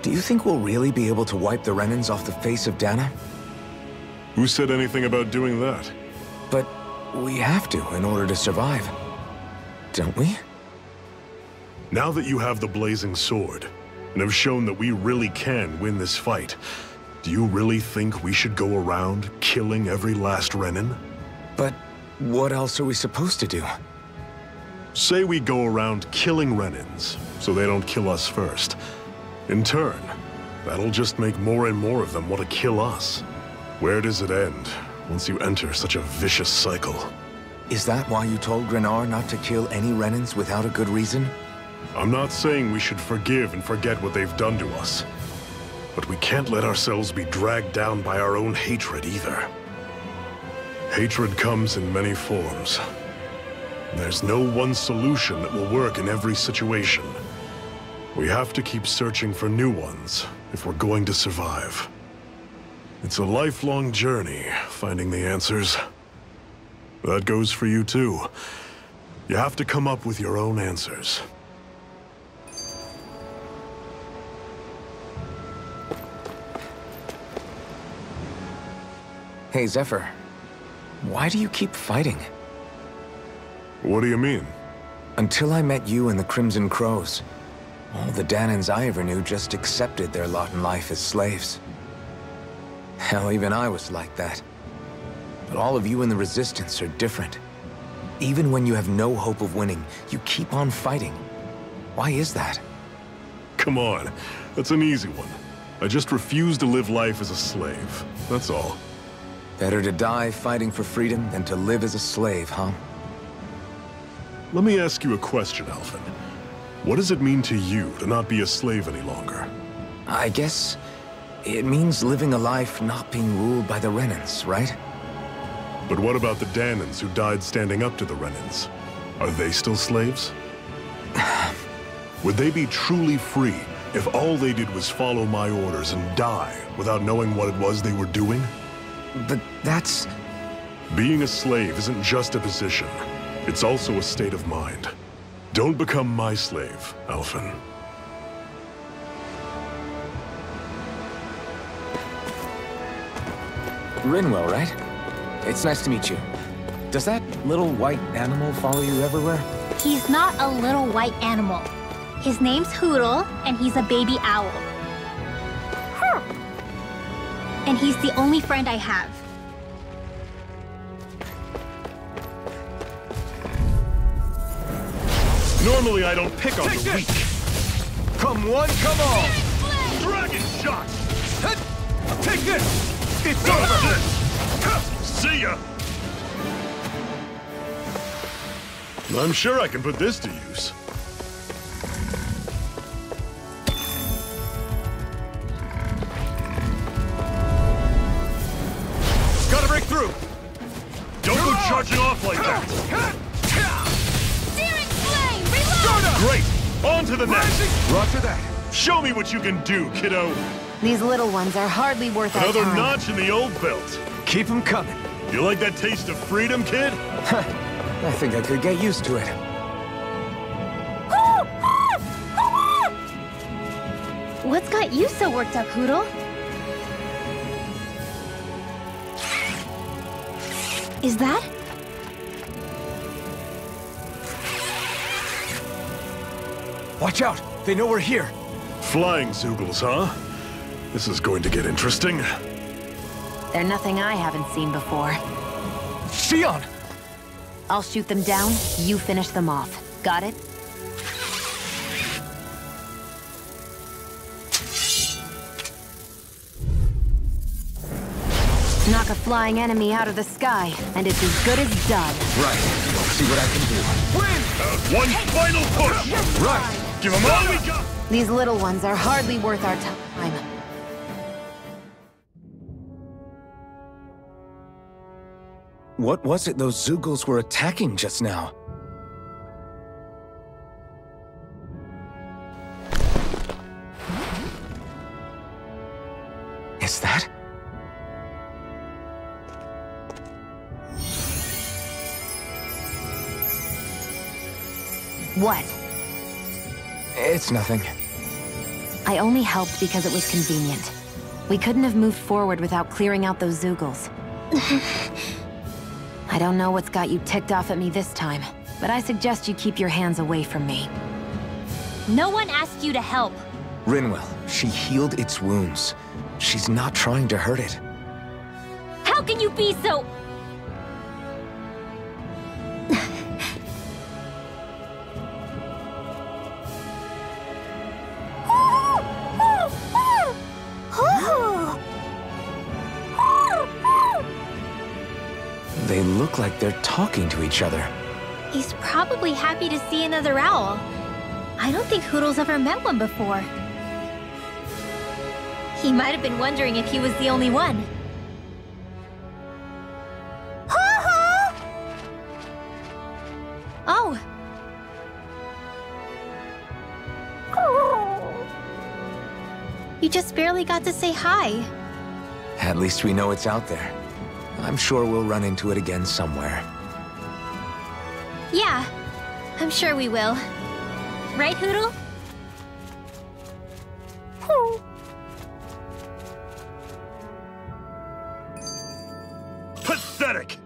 Do you think we'll really be able to wipe the Renans off the face of Dana? Who said anything about doing that? But we have to in order to survive. Don't we? Now that you have the blazing sword, and have shown that we really can win this fight, do you really think we should go around killing every last Renin? But what else are we supposed to do? Say we go around killing Renins, so they don't kill us first. In turn, that'll just make more and more of them want to kill us. Where does it end, once you enter such a vicious cycle? Is that why you told Grenar not to kill any Renins without a good reason? I'm not saying we should forgive and forget what they've done to us. But we can't let ourselves be dragged down by our own hatred either. Hatred comes in many forms. There's no one solution that will work in every situation. We have to keep searching for new ones if we're going to survive. It's a lifelong journey, finding the answers. That goes for you too. You have to come up with your own answers. Hey, Zephyr. Why do you keep fighting? What do you mean? Until I met you and the Crimson Crows, all the Danans I ever knew just accepted their lot in life as slaves. Hell, even I was like that. But all of you in the Resistance are different. Even when you have no hope of winning, you keep on fighting. Why is that? Come on, that's an easy one. I just refuse to live life as a slave, that's all. Better to die fighting for freedom than to live as a slave, huh? Let me ask you a question, Alphen. What does it mean to you to not be a slave any longer? I guess it means living a life not being ruled by the Renans, right? But what about the Danans who died standing up to the Renans? Are they still slaves? Would they be truly free if all they did was follow my orders and die without knowing what it was they were doing? But that's... Being a slave isn't just a position. It's also a state of mind. Don't become my slave, Alphen. Rinwell, right? It's nice to meet you. Does that little white animal follow you everywhere? He's not a little white animal. His name's Hoodle, and he's a baby owl. And he's the only friend I have. Normally I don't pick on the weak. Come one, come all! Dragon shot! Take this! It's over! See ya! I'm sure I can put this to use. Gotta break through! Don't go charging off like that! Searing flame! Reload! Great! On to the next! Roger that. Show me what you can do, kiddo! These little ones are hardly worth our Another time. notch in the old belt. Keep them coming. You like that taste of freedom, kid? I think I could get used to it. What's got you so worked up, Hoodle? Is that? Watch out! They know we're here. Flying Zoogles, huh? This is going to get interesting. They're nothing I haven't seen before. Xion! I'll shoot them down, you finish them off. Got it? Knock a flying enemy out of the sky, and it's as good as done. Right. See what I can do. One final push! Right! Give them all we got! These little ones are hardly worth our time. What was it those Zoogles were attacking just now? Is that? What? It's nothing. I only helped because it was convenient. We couldn't have moved forward without clearing out those Zeugles. I don't know what's got you ticked off at me this time, but I suggest you keep your hands away from me. No one asked you to help. Rinwell, she healed its wounds. She's not trying to hurt it. How can you be so... They look like they're talking to each other. He's probably happy to see another owl. I don't think Hoodle's ever met one before. He might have been wondering if he was the only one. Oh. You just barely got to say hi. At least we know it's out there. I'm sure we'll run into it again somewhere. Yeah, I'm sure we will. Right, Hoodle? Pathetic!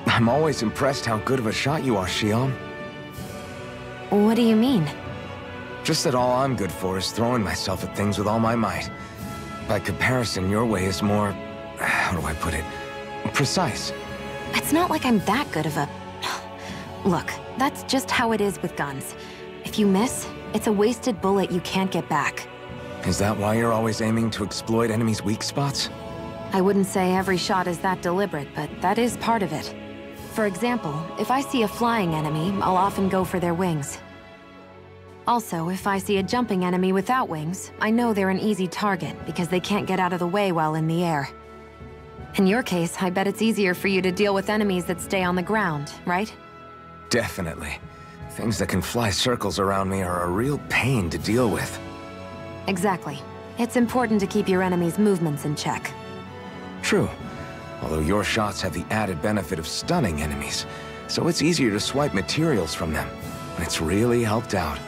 I'm always impressed how good of a shot you are, Xion. What do you mean? Just that all I'm good for is throwing myself at things with all my might. By comparison, your way is more... how do I put it? Precise. It's not like I'm that good of a... Look, that's just how it is with guns. If you miss, it's a wasted bullet you can't get back. Is that why you're always aiming to exploit enemies' weak spots? I wouldn't say every shot is that deliberate, but that is part of it. For example, if I see a flying enemy, I'll often go for their wings. Also, if I see a jumping enemy without wings, I know they're an easy target because they can't get out of the way while in the air. In your case, I bet it's easier for you to deal with enemies that stay on the ground, right? Definitely. Things that can fly circles around me are a real pain to deal with. Exactly. It's important to keep your enemy's movements in check. True. Although your shots have the added benefit of stunning enemies, so it's easier to swipe materials from them. It's really helped out.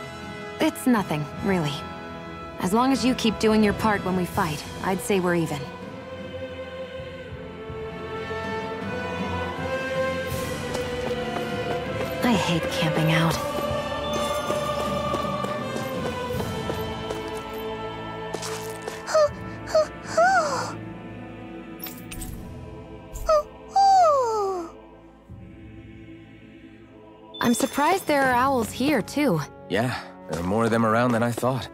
It's nothing, really. As long as you keep doing your part when we fight, I'd say we're even. I hate camping out. I'm surprised there are owls here, too. Yeah, there are more of them around than I thought.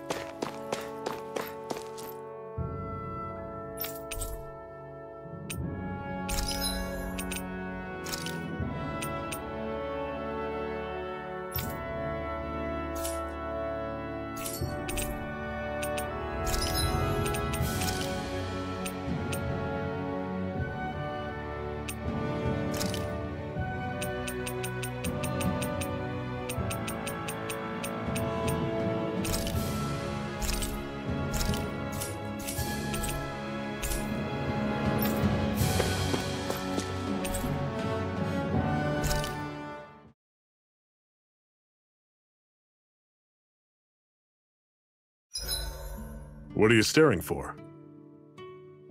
What are you staring for?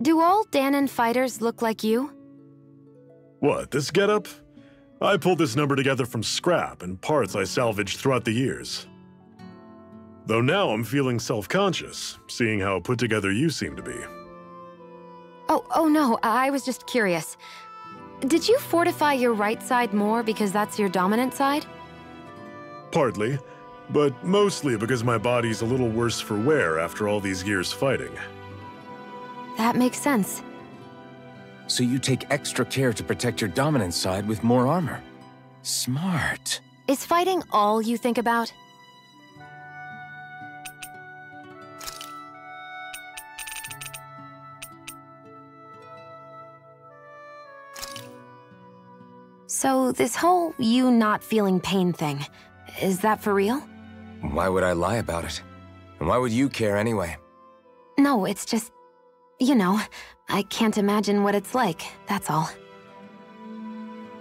Do all Danon fighters look like you? What, this getup? I pulled this number together from scrap and parts I salvaged throughout the years. Though now I'm feeling self-conscious, seeing how put together you seem to be. Oh no, I was just curious. Did you fortify your right side more because that's your dominant side? Partly, but mostly because my body's a little worse for wear after all these years fighting. That makes sense. So you take extra care to protect your dominant side with more armor. Smart. Is fighting all you think about? So this whole you not feeling pain thing, is that for real? Why would I lie about it? And why would you care anyway? No, it's just... You know, I can't imagine what it's like, that's all.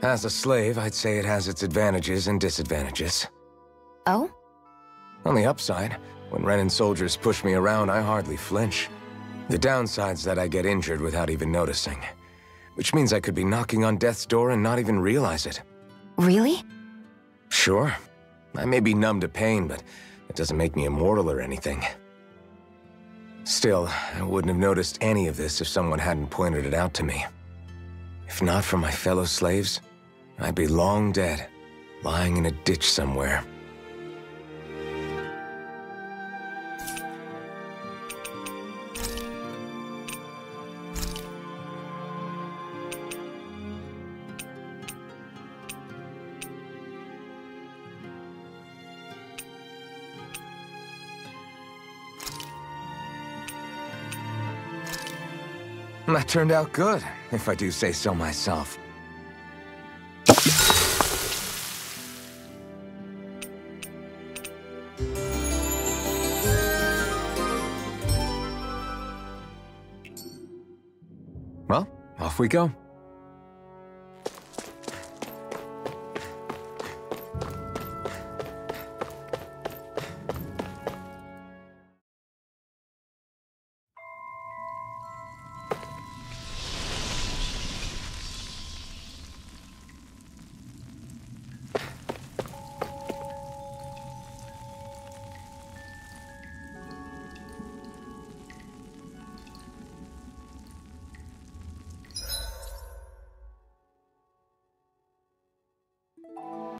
As a slave, I'd say it has its advantages and disadvantages. Oh? On the upside, when Renan soldiers push me around, I hardly flinch. The downside's that I get injured without even noticing. Which means I could be knocking on death's door and not even realize it. Really? Sure. I may be numb to pain, but it doesn't make me immortal or anything. Still, I wouldn't have noticed any of this if someone hadn't pointed it out to me. If not for my fellow slaves, I'd be long dead, lying in a ditch somewhere. That turned out good, if I do say so myself. Well, off we go.